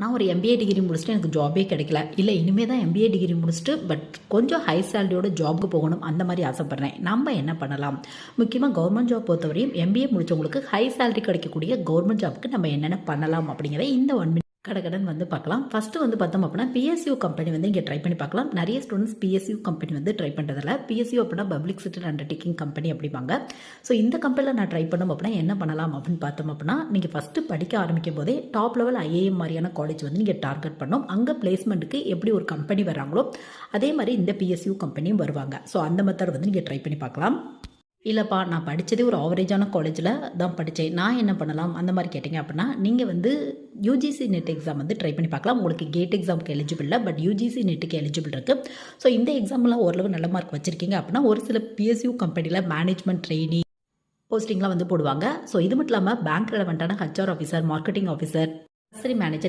நான் ஒரு MBA degree முடிச்சுட்டு எனக்கு ஜாபே கிடைக்கல, இல்லை இனிமேல் தான் எம்பிஏ டிகிரி முடிச்சுட்டு பட் கொஞ்சம் ஹை சேலரியோட ஜாபுக்கு போகணும் அந்த மாதிரி ஆசைப்பட்றேன். நம்ம என்ன பண்ணலாம்? முக்கியமாக கவர்மெண்ட் ஜாப் பொறுத்தவரையும் எம்பிஏ முடித்தவங்களுக்கு ஹை சேலரி கிடைக்கக்கூடிய கவர்மெண்ட் ஜாப்புக்கு நம்ம என்னென்ன பண்ணலாம் அப்படிங்கிறத இந்த 1 minute கடகடன் வந்து பார்க்கலாம். ஃபஸ்ட்டு வந்து பார்த்தோம் அப்படின்னா பிஎஸ்யூ கம்பெனி வந்து இங்கே ட்ரை பண்ணி பார்க்கலாம். நிறைய ஸ்டூடெண்ட்ஸ் பிஎஸ்யூ கம்பெனி வந்து ட்ரை பண்ணுறதில்ல. பிஎஸ்யூ அப்படின்னா பப்ளிக் செக்டர் அண்டர்டேக்கிங் கம்பெனி அப்படிம்பாங்க. ஸோ இந்த கம்பெனியில் நான் ட்ரை பண்ணோம் அப்படின்னா என்ன பண்ணலாம் அப்படின்னு பார்த்தோம் அப்படின்னா, நீங்கள் ஃபஸ்ட்டு படிக்க ஆரம்பிக்கும் போதே டாப் லெவல் ஐஏஎம் மாதிரியான காலேஜ் வந்து நீங்கள் டார்கெட் பண்ணோம். அங்கே பிளேஸ்மெண்ட்டுக்கு எப்படி ஒரு கம்பெனி வராங்களோ அதே மாதிரி இந்த பிஎஸ்யூ கம்பெனியும் வருவாங்க. ஸோ அந்த மெத்தட் வந்து நீங்கள் ட்ரை பண்ணி பார்க்கலாம். இல்லைப்பா நான் படித்ததே ஒரு ஆவரேஜான காலேஜில் தான் படித்தேன், நான் என்ன பண்ணலாம் அந்த மாதிரி கேட்டிங்க அப்படின்னா, நீங்கள் வந்து யூஜிசி நெட் எக்ஸாம் வந்து ட்ரை பண்ணி பார்க்கலாம். உங்களுக்கு கேட் எக்ஸாமுக்கு எலிஜிபிள் இல்லை, பட் யூஜிசி நெட்டுக்கு எலிஜிபிள் இருக்குது. ஸோ இந்த எக்ஸாம்லாம் ஓரளவு நல்ல மார்க் வச்சுருக்கீங்க அப்படின்னா ஒரு சில பிஎஸ்யூ கம்பெனியில் மேனேஜ்மெண்ட் ட்ரெயினி போஸ்டிங்லாம் வந்து போடுவாங்க. ஸோ இது மட்டும் இல்லாமல் பேங்க் ரெலவெண்ட்டான HR officer, marketing officer, manager